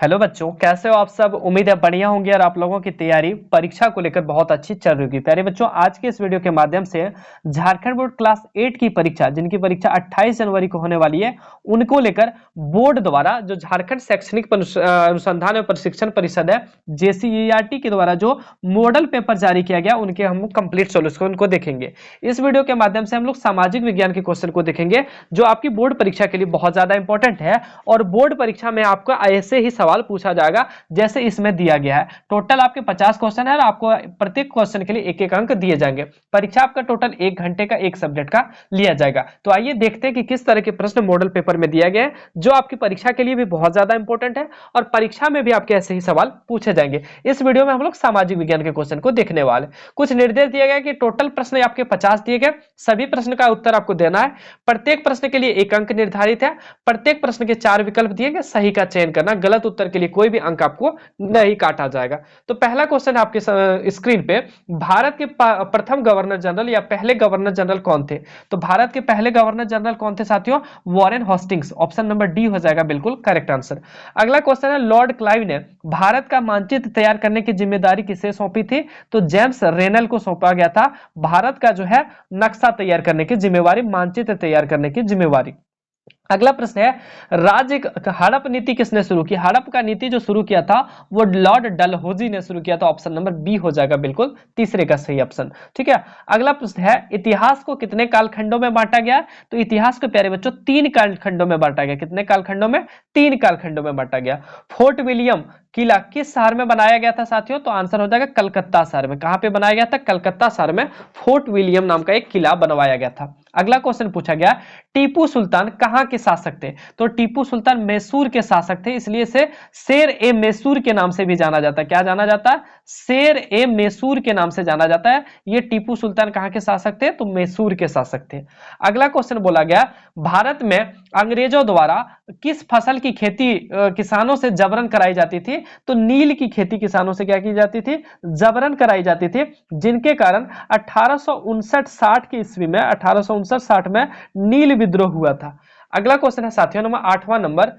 Hello बच्चों, कैसे हो आप सब। उम्मीद है बढ़िया होंगे और आप लोगों की तैयारी परीक्षा को लेकर बहुत अच्छी चल रही होगी। प्यारे बच्चों, आज के इस वीडियो के माध्यम से झारखंड बोर्ड क्लास 8 की परीक्षा, जिनकी परीक्षा 28 जनवरी को होने वाली है, उनको लेकर बोर्ड द्वारा जो झारखंड शैक्षणिक अनुसंधान एवं प्रशिक्षण परिषद है, JCERT के द्वारा जो मॉडल पेपर जारी किया गया, उनके हम कंप्लीट सोल्यूशन को देखेंगे। इस वीडियो के माध्यम से हम लोग सामाजिक विज्ञान के क्वेश्चन को देखेंगे, जो आपकी बोर्ड परीक्षा के लिए बहुत ज्यादा इंपॉर्टेंट है। और बोर्ड परीक्षा में आपका ऐसे ही सवाल पूछा जाएगा जैसे इसमें दिया गया है। टोटल आपके 50 क्वेश्चन है और आपको प्रत्येक क्वेश्चन के लिए एक एक अंक दिए जाएंगे। परीक्षा आपका टोटल 1 घंटे का एक सब्जेक्ट का लिया जाएगा। तो आइए देखते हैं कि किस तरह के प्रश्न मॉडल पेपर में दिया गया है, जो आपकी परीक्षा के लिए भी बहुत ज्यादा इंपॉर्टेंट है और परीक्षा में भी आपके ऐसे ही सवाल पूछे जाएंगे। इस वीडियो में हम लोग सामाजिक विज्ञान के क्वेश्चन को देखने वाले। कुछ निर्देश दिया गया कि टोटल प्रश्न आपके 50 दिए गए, सभी प्रश्न का उत्तर आपको देना है। प्रत्येक प्रश्न के लिए एक अंक निर्धारित है। प्रत्येक प्रश्न के 4 विकल्प दिए गए, सही का चयन करना, गलत उत्तर के लिए कोई भी अंक आपको नहीं काटा जाएगा। तो पहला क्वेश्चन आपके स्क्रीन पे, भारत के प्रथम गवर्नर जनरल या पहले गवर्नर जनरल कौन थे? तो भारत के पहले गवर्नर जनरल कौन थे साथियों? वॉरेन हॉस्टिंग्स। ऑप्शन नंबर डी हो जाएगा बिल्कुल करेक्ट आंसर। अगला क्वेश्चन है, लॉर्ड क्लाइव ने भारत का मानचित्र तैयार करने की जिम्मेदारी किसे सौंपी थी? तो जेम्स रेनल को सौंपा गया था भारत का जो है नक्शा तैयार करने की जिम्मेवारी, मानचित्र तैयार करने की जिम्मेवारी। अगला प्रश्न है, राज्य हड़प नीति किसने शुरू की? हड़प का नीति जो शुरू किया था वो लॉर्ड डलहौजी ने शुरू किया था। ऑप्शन नंबर बी हो जाएगा बिल्कुल तीसरे का सही ऑप्शन। ठीक है। अगला प्रश्न है, इतिहास को कितने कालखंडों में बांटा गया? तो इतिहास को प्यारे बच्चों 3 कालखंडों में बांटा गया। कितने कालखंडों में? 3 कालखंडों में बांटा गया। फोर्ट विलियम किला किस शहर में बनाया गया था साथियों? तो आंसर हो जाएगा कलकत्ता शहर में। कहां पे बनाया गया था? कलकत्ता शहर में फोर्ट विलियम नाम का एक किला बनवाया गया था। अगला क्वेश्चन पूछा गया, टीपू सुल्तान कहां के शासक थे? तो टीपू सुल्तान मैसूर के शासक थे, इसलिए इसे शेर ए मैसूर के नाम से भी जाना जाता है। क्या जाना जाता है? शेर ए मैसूर के नाम से जाना जाता है। ये टीपू सुल्तान कहां के शासक थे? तो मैसूर के शासक थे। अगला क्वेश्चन बोला गया, भारत में अंग्रेजों द्वारा किस फसल की खेती किसानों से जबरन कराई जाती थी? तो नील की खेती किसानों से क्या की जाती थी? जबरन कराई जाती थी, जिनके कारण 1859-60 की ईस्वी में 1859-60 में नील विद्रोह हुआ था। अगला क्वेश्चन है साथियों नंबर 8वां नंबर,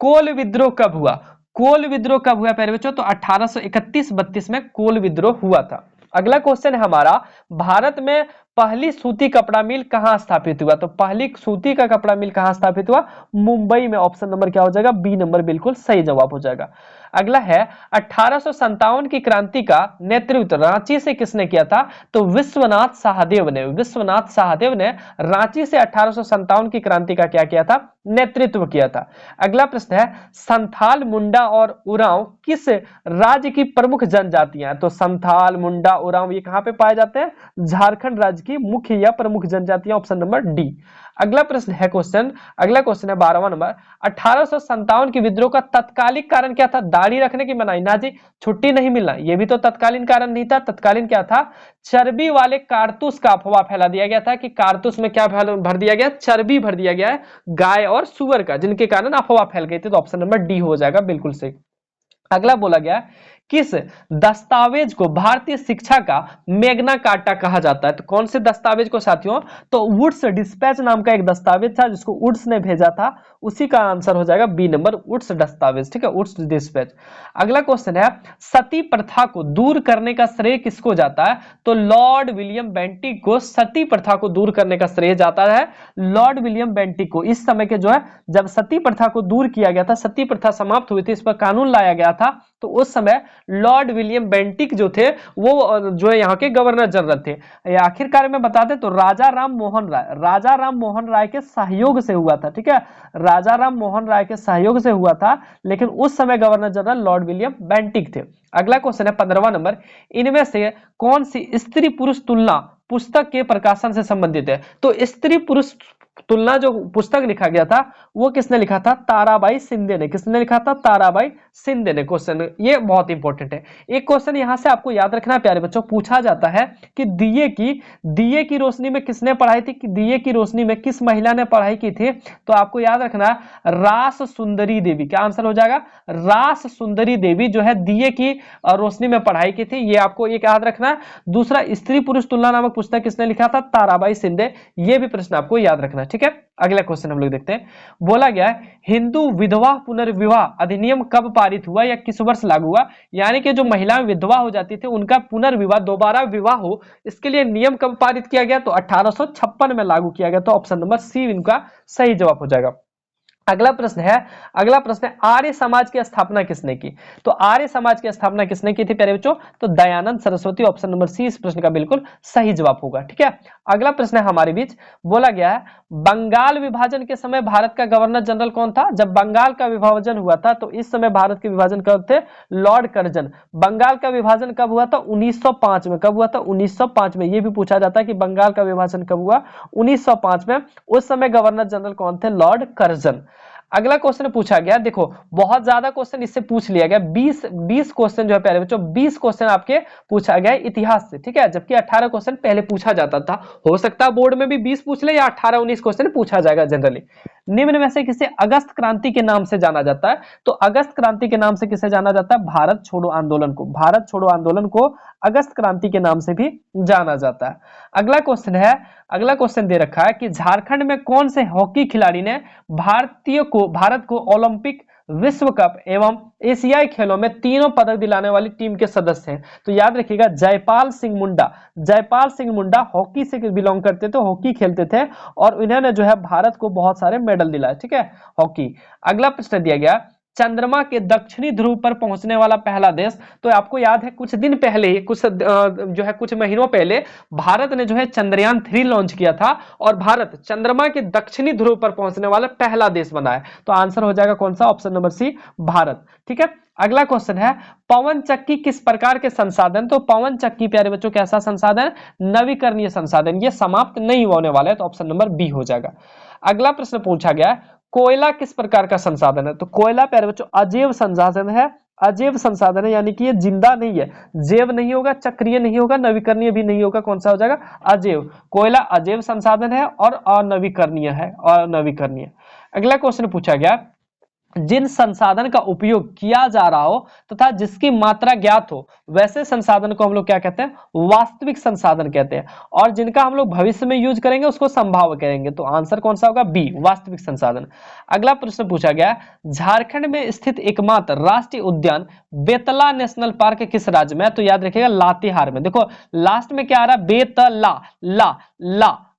कोल विद्रोह कब हुआ? कोल विद्रोह कब हुआ प्यारे बच्चों? तो 1831-32 में कोल विद्रोह हुआ था। अगला क्वेश्चन है हमारा, भारत में पहली सूती कपड़ा मिल कहां स्थापित हुआ? तो पहली सूती का कपड़ा मिल कहां स्थापित हुआ? मुंबई में। ऑप्शन नंबर क्या हो जाएगा? बी नंबर बिल्कुल सही जवाब हो जाएगा। अगला है, 1857 की क्रांति का नेतृत्व रांची से किसने किया था? तो विश्वनाथ सहदेव ने। विश्वनाथ सहदेव ने रांची से 1857 की क्रांति का क्या किया था? नेतृत्व किया था। अगला प्रश्न है, संथाल, मुंडा और उरांव किस राज्य की प्रमुख जनजातियां हैं? तो संथाल, मुंडा, उरांव ये कहां पे पाए जाते हैं? झारखंड राज्य की मुख्य या प्रमुख जनजातियां। Option number D. अगला प्रश्न है अगला क्वेश्चन है 12वां नंबर, 1857 की विद्रोह का तत्कालिक कारण क्या था? दाढ़ी रखने की मनाही? ना जी, छुट्टी नहीं मिलना, यह भी तो तत्कालीन कारण नहीं था। तत्कालीन क्या था? चर्बी वाले कारतूस का अफवाह फैला दिया गया था कि कारतूस में क्या भर दिया गया? चर्बी भर दिया गया है गाय और सुअर का, जिनके कारण अफवाह फैल गई थी। तो ऑप्शन नंबर डी हो जाएगा बिल्कुल सही। अगला बोला गया, किस दस्तावेज को भारतीय शिक्षा का मैग्ना कार्टा कहा जाता है? तो कौन से दस्तावेज को साथियों? तो वुड्स डिस्पैच नाम का एक दस्तावेज था, जिसको वुड्स ने भेजा था, उसी का आंसर हो जाएगा बी नंबर, वुड्स दस्तावेज। ठीक है, वुड्स डिस्पैच। अगला क्वेश्चन है, सती प्रथा को दूर करने का श्रेय किसको जाता है? तो लॉर्ड विलियम बेंटिक को सती प्रथा को दूर करने का श्रेय जाता है। लॉर्ड विलियम बेंटिक को इस समय के जो है, जब सती प्रथा को दूर किया गया था, सती प्रथा समाप्त हुई थी, इस पर कानून लाया गया था, तो उस समय लॉर्ड विलियम बेंटिक जो थे वो जो है यहाँ के गवर्नर जनरल थे। आखिरकार में बता दें तो राजा राम मोहन राय के सहयोग से हुआ था। ठीक है, राजा राम मोहन राय के सहयोग से हुआ था, लेकिन उस समय governor general Lord William Bentinck थे। अगला क्वेश्चन है 15वां नंबर, इनमें से कौन सी स्त्री पुरुष तुलना पुस्तक के प्रकाशन से संबंधित है? तो स्त्री पुरुष तुलना जो पुस्तक लिखा गया था वो किसने लिखा था? ताराबाई शिंदे ने। किसने लिखा था? ताराबाई शिंदे ने। क्वेश्चन ये बहुत इंपॉर्टेंट है। एक क्वेश्चन यहां से आपको याद रखना है प्यारे बच्चों, पूछा जाता है कि दिए की रोशनी में किसने पढ़ाई थी? कि दिए की रोशनी में किस महिला ने पढ़ाई की थी? तो आपको याद रखना रास सुंदरी देवी। क्या आंसर हो जाएगा? रास सुंदरी देवी जो है दिए की रोशनी में पढ़ाई की थी, ये आपको एक याद रखना है। दूसरा, स्त्री पुरुष तुलना नामक पुस्तक किसने लिखा था? ताराबाई शिंदे। ये भी प्रश्न आपको याद रखना है। ठीक है। अगला क्वेश्चन हम लोग देखते हैं। बोला गया है हिंदू विधवा पुनर्विवाह अधिनियम कब पारित हुआ या किस वर्ष लागू हुआ, यानी कि जो महिलाएं विधवा हो जाती थी उनका पुनर्विवाह दोबारा विवाह हो, इसके लिए नियम कब पारित किया गया, तो 1856 में लागू किया गया। तो ऑप्शन नंबर सी इनका सही जवाब हो जाएगा। अगला प्रश्न है आर्य समाज की स्थापना किसने की, तो आर्य समाज की स्थापना किसने की थी प्यारे बच्चों, तो Dayanand Saraswati. Option number C इस प्रश्न का बिल्कुल सही जवाब होगा, ठीक है। अगला प्रश्न है हमारे बीच, बोला गया है बंगाल विभाजन के समय भारत का गवर्नर जनरल कौन था, जब बंगाल का विभाजन हुआ था तो इस समय भारत के विभाजन कब थे, लॉर्ड कर्जन। बंगाल का विभाजन कब हुआ था, 1905 में। कब हुआ था, 1905 में। यह भी पूछा जाता है कि बंगाल का विभाजन कब हुआ, 1905 में। उस समय गवर्नर जनरल कौन थे, लॉर्ड कर्जन। अगला क्वेश्चन पूछा गया, देखो बहुत ज्यादा क्वेश्चन इससे पूछ लिया गया, 20 क्वेश्चन जो है प्यारे बच्चों, 20 क्वेश्चन आपके पूछा गया है इतिहास से, ठीक है, जबकि 18 क्वेश्चन पहले पूछा जाता था। हो सकता है बोर्ड में भी 20 पूछ ले या 18-19 क्वेश्चन पूछा जाएगा जनरली। निम्न में से किसे अगस्त क्रांति के नाम से जाना जाता है, तो अगस्त क्रांति के नाम से किसे जाना जाता है, भारत छोड़ो आंदोलन को। भारत छोड़ो आंदोलन को अगस्त क्रांति के नाम से भी जाना जाता है। अगला क्वेश्चन दे रखा है कि झारखंड में कौन से हॉकी खिलाड़ी ने भारत को ओलंपिक, विश्व कप एवं एशियाई खेलों में तीनों पदक दिलाने वाली टीम के सदस्य हैं, तो याद रखिएगा जयपाल सिंह मुंडा। जयपाल सिंह मुंडा हॉकी से बिलोंग करते थे, हॉकी खेलते थे और इन्होंने जो है भारत को बहुत सारे मेडल दिलाए, ठीक है, हॉकी। अगला प्रश्न दिया गया चंद्रमा के दक्षिणी ध्रुव पर पहुंचने वाला पहला देश, तो आपको याद है कुछ दिन पहले, कुछ महीनों पहले भारत ने जो है चंद्रयान 3 लॉन्च किया था और भारत चंद्रमा के दक्षिणी ध्रुव पर पहुंचने वाला पहला देश बना है। तो आंसर हो जाएगा कौन सा, ऑप्शन नंबर सी भारत, ठीक है। अगला क्वेश्चन है पवन चक्की किस प्रकार के संसाधन, तो पवन चक्की प्यारे बच्चों कैसा संसाधन, नवीकरणीय संसाधन, ये समाप्त नहीं होने वाला है, तो ऑप्शन नंबर बी हो जाएगा। अगला प्रश्न पूछा गया कोयला किस प्रकार का संसाधन है, तो कोयला प्यारे बच्चों अजैव संसाधन है। अजैव संसाधन है यानी कि ये जिंदा नहीं है, जैव नहीं होगा, चक्रीय नहीं होगा, नवीकरणीय भी नहीं होगा, कौन सा हो जाएगा, अजैव। कोयला अजैव संसाधन है और अनवीकरणीय है, अनवीकरणीय। अगला क्वेश्चन पूछा गया जिन संसाधन का उपयोग किया जा रहा हो तथा जिसकी मात्रा ज्ञात हो वैसे संसाधन को हम लोग क्या कहते हैं, वास्तविक संसाधन कहते हैं, और जिनका हम लोग भविष्य में यूज करेंगे उसको संभाव्य कहेंगे। तो आंसर कौन सा होगा, बी वास्तविक संसाधन। अगला प्रश्न पूछा गया झारखंड में स्थित एकमात्र राष्ट्रीय उद्यान बेतला नेशनल पार्क किस राज्य में है, तो याद रखिएगा लातेहार में। देखो लास्ट में क्या आ रहा है, बेतला,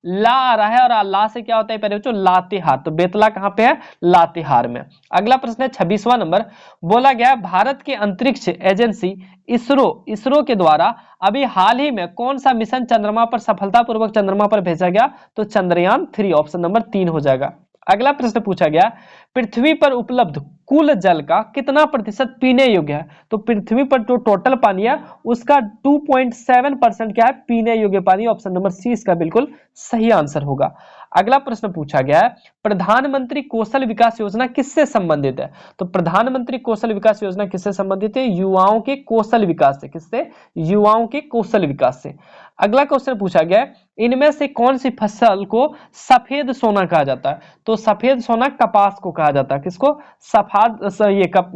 ला आ रहा है और ला से क्या होता है पहले बच्चों, लातेहार। तो बेतला कहां पे है, लातेहार में। अगला प्रश्न है 26वां नंबर, बोला गया भारत की अंतरिक्ष एजेंसी इसरो के द्वारा अभी हाल ही में कौन सा मिशन चंद्रमा पर सफलतापूर्वक चंद्रमा पर भेजा गया, तो चंद्रयान 3, ऑप्शन नंबर 3 हो जाएगा। अगला प्रश्न पूछा गया पृथ्वी पर उपलब्ध कुल जल का कितना प्रतिशत पीने योग्य है, तो पृथ्वी पर जो टोटल पानी है उसका 2.7% क्या है, पीने योग्य पानी। ऑप्शन नंबर सी इसका बिल्कुल सही आंसर होगा। अगला प्रश्न पूछा गया है प्रधानमंत्री कौशल विकास योजना किससे संबंधित है, तो प्रधानमंत्री कौशल विकास योजना किससे संबंधित है, युवाओं के कौशल विकास से। किससे, युवाओं के कौशल विकास से। अगला क्वेश्चन पूछा गया इनमें से कौन सी फसल को सफेद सोना कहा जाता है, तो सफेद सोना कपास को कहा जाता है। किसको,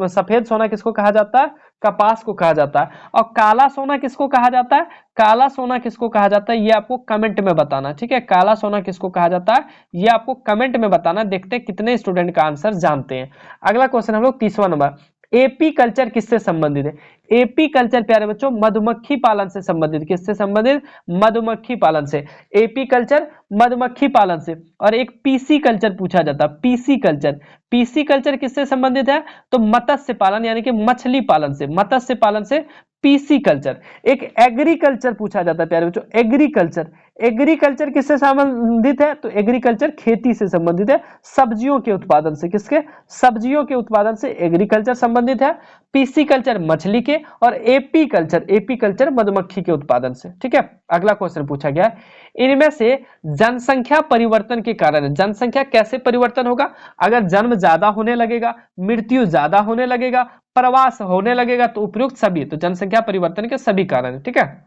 सफेद सोना किसको कहा जाता है, कपास को कहा जाता है। और काला सोना किसको कहा जाता है, काला सोना किसको कहा जाता है, ये आपको कमेंट में बताना, ठीक है। काला सोना किसको कहा जाता है ये आपको कमेंट में बताना, देखते हैं कितने स्टूडेंट का आंसर जानते हैं। अगला क्वेश्चन हम लोग 30वां नंबर, एपी कल्चर किससे संबंधित है, एपी कल्चर प्यारे बच्चों मधुमक्खी पालन से संबंधित। किससे संबंधित, मधुमक्खी पालन से। एपी कल्चर मधुमक्खी पालन से। और एक पीसी कल्चर पूछा जाता है, पीसी कल्चर। पीसी कल्चर किससे संबंधित है, तो मत्स्य पालन यानी कि मछली पालन से, मत्स्य पालन से पीसी कल्चर। एक एग्रीकल्चर पूछा जाता है प्यारे बच्चों, एग्रीकल्चर। एग्रीकल्चर किससे संबंधित है, तो एग्रीकल्चर खेती से संबंधित है, सब्जियों के उत्पादन से। किसके, सब्जियों के उत्पादन से एग्रीकल्चर संबंधित है। पीसी कल्चर मछली के और एपी कल्चर मधुमक्खी के उत्पादन से, ठीक है। अगला क्वेश्चन पूछा गया इनमें से जनसंख्या परिवर्तन के कारण, जनसंख्या कैसे परिवर्तन होगा, अगर जन्म ज्यादा होने लगेगा, मृत्यु ज्यादा होने लगेगा, प्रवास होने लगेगा, तो उपयुक्त सभी, तो जनसंख्या परिवर्तन के सभी कारण, ठीक है।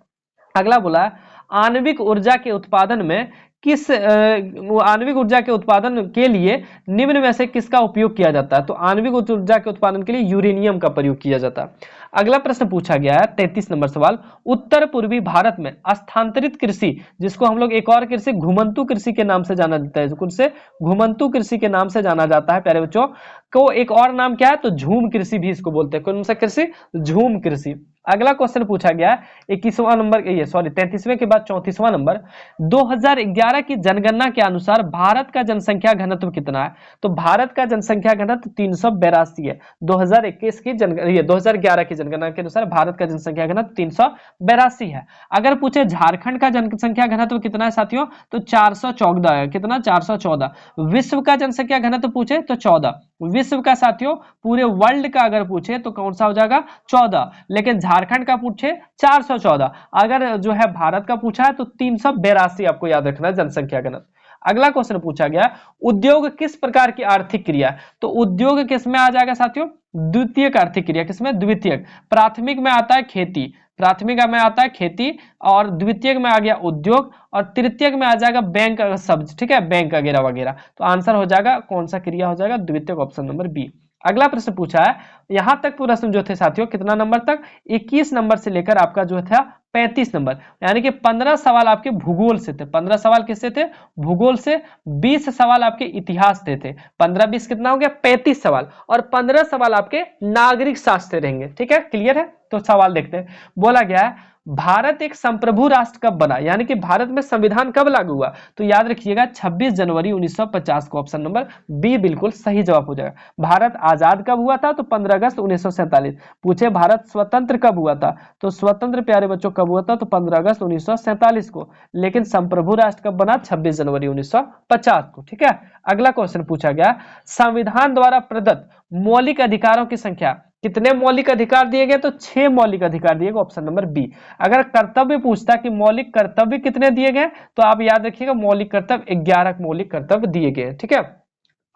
अगला बोला आणविक ऊर्जा के उत्पादन में किस आणविक ऊर्जा के उत्पादन के लिए निम्न में से किसका उपयोग किया जाता है? तो आणविक ऊर्जा के उत्पादन के लिए यूरेनियम का प्रयोग किया जाता है। अगला प्रश्न पूछा गया है 33 नंबर सवाल, उत्तर पूर्वी भारत में स्थानांतरित कृषि, जिसको हम लोग एक और कृषि घुमंतू कृषि के नाम से जाना जाता है, जिसे घुमंतू कृषि के नाम से जाना जाता है प्यारे बच्चों, को एक और नाम क्या है? तो झूम कृषि भी इसको बोलते हैं। कौन सा कृषि? झूम कृषि। अगला क्वेश्चन पूछा गया है 21वां नंबर, ये सॉरी 33वें के बाद 34वां नंबर, 2011 की जनगणना के अनुसार भारत का जनसंख्या घनत्व कितना है? तो भारत का जनसंख्या घनत्व 382 है। 2021 की 2011 की जनगणना के अनुसार भारत का जनसंख्या घनत्व 382 है। अगर पूछे झारखंड का जनसंख्या घनत्व कितना है साथियों, तो 414 है। कितना? 414। विश्व का जनसंख्या घनत्व पूछे तो 14। विश्व का साथियों, पूरे वर्ल्ड का अगर पूछे तो कौन सा हो जाएगा? 14। लेकिन झारखंड का पूछे 414। अगर जो है भारत का पूछा है तो 382 आपको याद रखना है जनसंख्या घनत्व। अगला क्वेश्चन पूछा गया, उद्योग किस प्रकार की आर्थिक क्रिया है? तो उद्योग किसमें आ जाएगा साथियों? द्वितीयक आर्थिक क्रिया। किसमें? द्वितीयक। प्राथमिक में आता है खेती, प्राथमिक में आता है खेती, और द्वितीयक में आ गया उद्योग, और तृतीयक में आ जाएगा बैंक शब्द, ठीक है, बैंक वगैरह वगैरह। तो आंसर हो जाएगा कौन सा क्रिया हो जाएगा? द्वितीयक, ऑप्शन नंबर बी। अगला प्रश्न पूछा है, यहां तक प्रश्न जो थे साथियों कितना नंबर तक? 21 नंबर से लेकर आपका जो था 35 नंबर, यानी कि 15 सवाल आपके भूगोल से थे। 15 सवाल किससे थे? भूगोल से। 20 सवाल आपके इतिहास से थे। 15-20 कितना हो गया? 35 सवाल। और 15 सवाल आपके नागरिक शास्त्र रहेंगे। ठीक है, क्लियर है? तो सवाल देखते हैं। बोला गया है, भारत एक संप्रभु राष्ट्र कब बना? यानी कि भारत में संविधान कब लागू हुआ? तो याद रखिएगा 26 जनवरी 1950 को, ऑप्शन नंबर बी बिल्कुल सही जवाब हो जाएगा। भारत आजाद कब हुआ था? तो 15 अगस्त 1947। पूछे भारत स्वतंत्र कब हुआ था? तो स्वतंत्र प्यारे बच्चों कब हुआ था? तो 15 अगस्त 1947 को। लेकिन संप्रभु राष्ट्र कब बना? 26 जनवरी 1950 को। ठीक है, अगला क्वेश्चन पूछा गया, संविधान द्वारा प्रदत्त मौलिक अधिकारों की संख्या। कितने मौलिक अधिकार दिए गए? तो 6 मौलिक अधिकार दिए गए, ऑप्शन नंबर बी। अगर कर्तव्य पूछता कि मौलिक कर्तव्य कितने दिए गए, तो आप याद रखिएगा मौलिक कर्तव्य 11 मौलिक कर्तव्य दिए गए। ठीक है,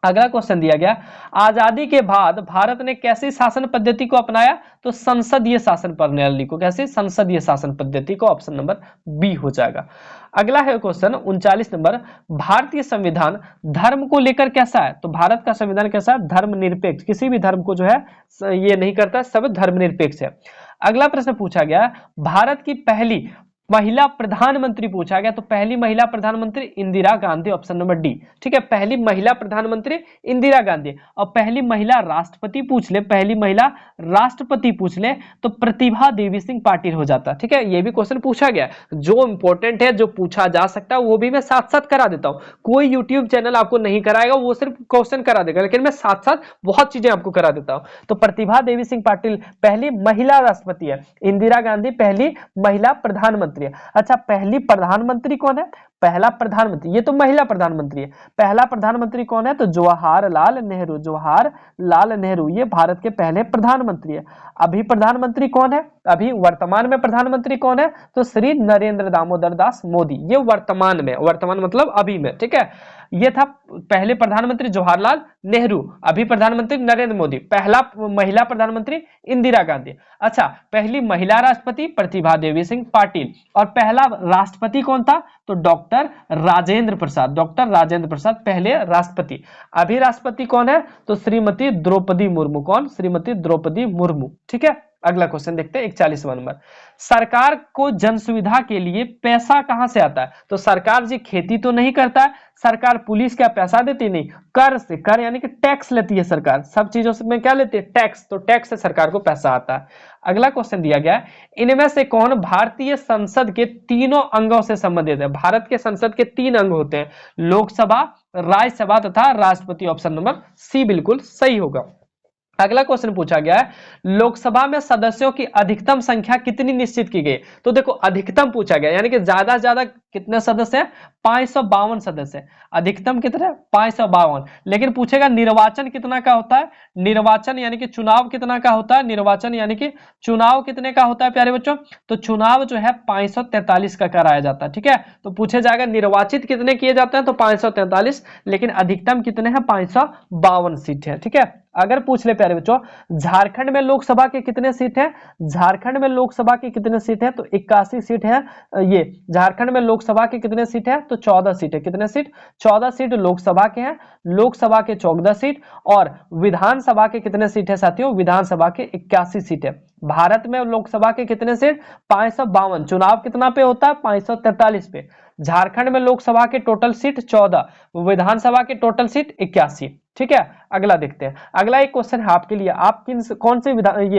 अगला क्वेश्चन दिया गया, आजादी के बाद भारत ने कैसी शासन पद्धति को अपनाया? तो संसदीय शासन प्रणाली को। कैसे? संसदीय शासन पद्धति को, ऑप्शन नंबर बी हो जाएगा। अगला है क्वेश्चन 39 नंबर, भारतीय संविधान धर्म को लेकर कैसा है? तो भारत का संविधान कैसा है? धर्मनिरपेक्ष, किसी भी धर्म को जो है ये नहीं करता, सब धर्मनिरपेक्ष है। अगला प्रश्न पूछा गया, भारत की पहली महिला प्रधानमंत्री पूछा गया, तो पहली महिला प्रधानमंत्री Indira Gandhi, option number D. ठीक है, पहली महिला प्रधानमंत्री इंदिरा गांधी। और पहली महिला राष्ट्रपति पूछ ले, पहली महिला राष्ट्रपति पूछ ले तो प्रतिभा देवी सिंह पाटिल हो जाता। ठीक है, ये भी क्वेश्चन पूछा गया, जो इंपॉर्टेंट है, जो पूछा जा सकता है, वो भी मैं साथ साथ करा देता हूं। कोई यूट्यूब चैनल आपको नहीं कराएगा, वो सिर्फ क्वेश्चन करा देगा, लेकिन मैं साथ साथ बहुत चीजें आपको करा देता हूं। तो प्रतिभा देवी सिंह पाटिल पहली महिला राष्ट्रपति है, इंदिरा गांधी पहली महिला प्रधानमंत्री। अच्छा, पहली प्रधानमंत्री कौन है? पहला प्रधानमंत्री, ये तो महिला प्रधानमंत्री है। पहला प्रधानमंत्री कौन है? तो जवाहरलाल नेहरू। जवाहरलाल नेहरू ये भारत के पहले प्रधानमंत्री है। अभी प्रधानमंत्री कौन है? अभी वर्तमान में प्रधानमंत्री कौन है? तो श्री नरेंद्र दामोदर दास मोदी, ये वर्तमान में, वर्तमान मतलब अभी में। ठीक है, ये था पहले प्रधानमंत्री जवाहरलाल नेहरू, अभी प्रधानमंत्री नरेंद्र मोदी, पहला महिला प्रधानमंत्री इंदिरा गांधी। अच्छा, पहली महिला राष्ट्रपति प्रतिभा देवी सिंह पाटिल, और पहला राष्ट्रपति कौन था? तो डॉक्टर राजेंद्र प्रसाद। डॉक्टर राजेंद्र प्रसाद पहले राष्ट्रपति। अभी राष्ट्रपति कौन है? तो श्रीमती द्रौपदी मुर्मू। कौन? श्रीमती द्रौपदी मुर्मू। ठीक है, अगला क्वेश्चन देखते हैं 41वां नंबर, सरकार को जन सुविधा के लिए पैसा कहां से आता है? तो सरकार जी खेती तो नहीं करता है, सरकार पुलिस क्या पैसा देती? नहीं, कर से, कर यानी कि टैक्स लेती है सरकार, सब चीजों से में क्या लेती है? टैक्स। तो टैक्स से सरकार को पैसा आता है। अगला क्वेश्चन दिया गया है, इनमें से कौन भारतीय संसद के तीनों अंगों से संबंधित है? भारत के संसद के 3 अंग होते हैं, लोकसभा, राज्यसभा तथा राष्ट्रपति। ऑप्शन नंबर सी बिल्कुल सही होगा। अगला क्वेश्चन पूछा गया है, लोकसभा में सदस्यों की अधिकतम संख्या कितनी निश्चित की गई? तो देखो अधिकतम पूछा गया, यानी कि ज्यादा से ज्यादा कितने सदस्य हैं? 552 सदस्य। अधिकतम कितने? 552। लेकिन पूछेगा निर्वाचन कितना का होता है? निर्वाचन यानी कि चुनाव कितना का होता है? निर्वाचन यानी कि चुनाव कितने का होता है प्यारे बच्चों? तो चुनाव जो है 543 का कराया जाता है। ठीक है, तो पूछे जाएगा निर्वाचित कितने किए जाते हैं? तो 543, लेकिन अधिकतम कितने हैं? 552 सीट है। ठीक है, अगर पूछ ले प्यारे बच्चों, झारखंड में लोकसभा के कितने सीट हैं? झारखंड में लोकसभा के कितने सीट हैं? तो 81 सीट है। ये झारखंड में लोकसभा के कितने सीट है? तो 14 सीट है। कितने सीट? 14 सीट लोकसभा के हैं, लोकसभा के 14 सीट, और विधानसभा के कितने सीट है साथियों? विधानसभा के 81 सीट है। भारत में लोकसभा के कितने सीट? 552। चुनाव कितना पे होता है? 543 पे। झारखंड में लोकसभा के टोटल सीट 14, विधानसभा के टोटल सीट 81। ठीक है, अगला देखते हैं। अगला एक क्वेश्चन है आपके लिए, आप कौन से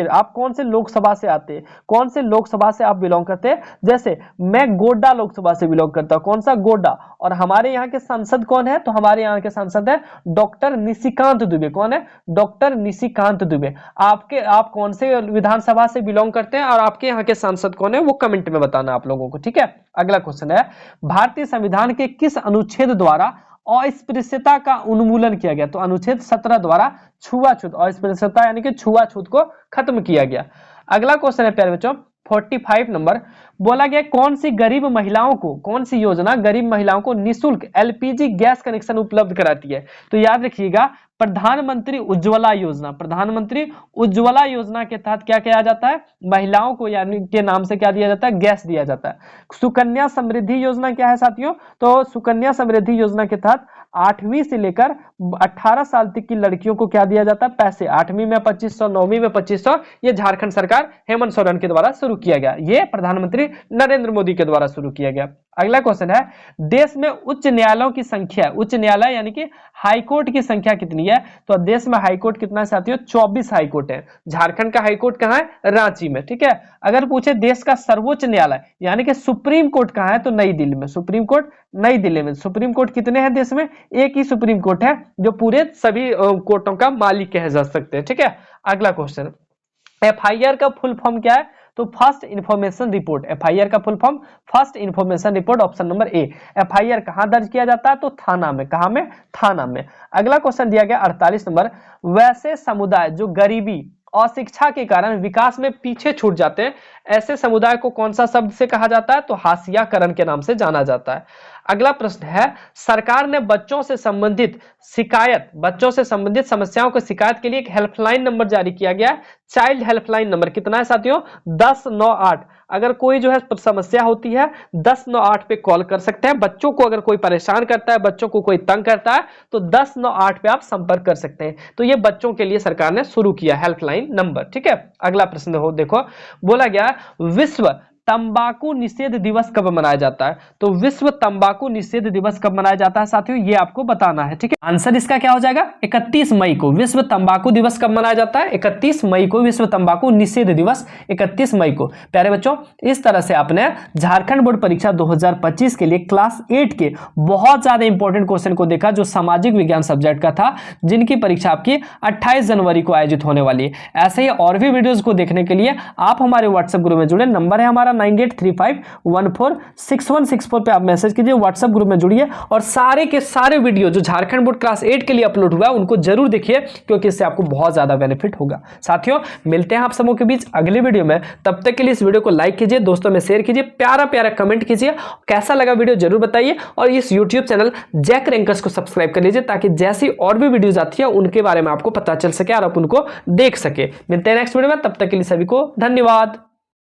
आप कौन से लोकसभा से आते हैं, कौन से लोकसभा से आप बिलोंग करते हैं? जैसे मैं गोड्डा लोकसभा से बिलोंग करता हूं। कौन सा? गोड्डा। और हमारे यहाँ के सांसद कौन है? तो हमारे यहाँ के सांसद है डॉक्टर निशिकांत दुबे। कौन है? डॉक्टर निशिकांत दुबे। आप कौन से विधानसभा से बिलोंग करते हैं और आपके यहाँ के सांसद कौन है वो कमेंट में बताना आप लोगों को। ठीक है, अगला क्वेश्चन है, भारतीय संविधान के किस अनुच्छेद द्वारा अस्पृश्यता का उन्मूलन किया गया? तो अनुच्छेद 17 द्वारा छुआछूत, अस्पृश्यता यानी कि छुआछूत को खत्म किया गया। अगला क्वेश्चन है प्यारे बच्चों 45 नंबर, बोला गया कौन सी गरीब महिलाओं को, कौन सी योजना गरीब महिलाओं को निःशुल्क एलपीजी गैस कनेक्शन उपलब्ध कराती है? तो याद रखिएगा, प्रधानमंत्री उज्ज्वला योजना। प्रधानमंत्री उज्ज्वला योजना के तहत क्या किया जाता है? महिलाओं को यानी के नाम से क्या दिया जाता है? गैस दिया जाता है। सुकन्या समृद्धि योजना क्या है साथियों? तो सुकन्या समृद्धि योजना के तहत 8वीं से लेकर 18 साल तक की लड़कियों को क्या दिया जाता है? पैसे। 8वीं में 2500, 9वीं में 2500। ये झारखंड सरकार हेमंत सोरेन के द्वारा शुरू किया गया, ये प्रधानमंत्री नरेंद्र मोदी के द्वारा शुरू किया गया। अगला क्वेश्चन है, देश में उच्च न्यायालयों की संख्या, उच्च न्यायालय यानी कि हाईकोर्ट की संख्या कितनी है? तो देश में हाईकोर्ट कितना है साथियों? 24 हाईकोर्ट है। झारखंड का हाईकोर्ट कहां है? रांची में। ठीक है, अगर पूछे देश का सर्वोच्च न्यायालय यानी कि सुप्रीम कोर्ट कहां है? तो नई दिल्ली में। सुप्रीम कोर्ट नई दिल्ली में। सुप्रीम कोर्ट कितने हैं देश में? एक ही सुप्रीम कोर्ट है जो पूरे सभी कोर्टों का मालिक कहे जा सकते हैं। ठीक है, अगला क्वेश्चन, एफआईआर का फुल फॉर्म क्या है? तो फर्स्ट इंफॉर्मेशन रिपोर्ट। एफआईआर का full form first information report, option number A. FIR कहां दर्ज किया जाता है? तो थाना में। कहां में? थाना में। अगला क्वेश्चन दिया गया 48 नंबर, वैसे समुदाय जो गरीबी और शिक्षा के कारण विकास में पीछे छूट जाते हैं, ऐसे समुदाय को कौन सा शब्द से कहा जाता है? तो हाशियाकरण के नाम से जाना जाता है। अगला प्रश्न है, सरकार ने बच्चों से संबंधित समस्याओं को शिकायत के लिए एक हेल्पलाइन नंबर जारी किया गया है। चाइल्ड हेल्पलाइन नंबर कितना है साथियों? 1098। अगर कोई जो है समस्या होती है 1098 पे कॉल कर सकते हैं। बच्चों को अगर कोई परेशान करता है, बच्चों को कोई तंग करता है, तो 1098 पे आप संपर्क कर सकते हैं। तो ये बच्चों के लिए सरकार ने शुरू किया हेल्पलाइन नंबर। ठीक है, अगला प्रश्न हो देखो, बोला गया विश्व तंबाकू निषेध दिवस कब मनाया जाता है? तो विश्व तंबाकू निषेध दिवस कब मनाया जाता है साथियों? ये आपको बताना है। ठीक है, आंसर इसका क्या हो जाएगा? 31 मई को। विश्व तंबाकू दिवस कब मनाया जाता है? 31 मई को विश्व तंबाकू निषेध दिवस, 31 मई को। प्यारे बच्चों, इस तरह से आपने झारखंड बोर्ड परीक्षा 2025 के लिए क्लास 8 के बहुत ज्यादा इंपॉर्टेंट क्वेश्चन को देखा, जो सामाजिक विज्ञान सब्जेक्ट का था, जिनकी परीक्षा आपकी 28 जनवरी को आयोजित होने वाली है। ऐसे ही और भी वीडियोस को देखने के लिए आप हमारे व्हाट्सएप ग्रुप में जुड़े। नंबर है हमारा 9835146164 पे आप मैसेज कीजिए, व्हाट्सएप ग्रुप में जुड़िए और सारे के सारे वीडियो जो झारखंड बोर्ड क्लास 8 के लिए अपलोड हुआ है उनको जरूर देखिए, क्योंकि इससे आपको बहुत ज्यादा बेनिफिट होगा। साथियों, मिलते हैं आप सबों के बीच अगले वीडियो में। तब तक के लिए इस वीडियो को लाइक कीजिए, दोस्तों में शेयर कीजिए, प्यारा प्यारा कमेंट कीजिए, कैसा लगा वीडियो जरूर बताइए, और इस यूट्यूब चैनल जैक रैंकर्स को सब्सक्राइब कर लीजिए, ताकि जैसी और भी वीडियोज आती है उनके बारे में आपको पता चल सके और आप उनको देख सके। मिलते हैं नेक्स्ट वीडियो में, तब तक के लिए सभी को धन्यवाद।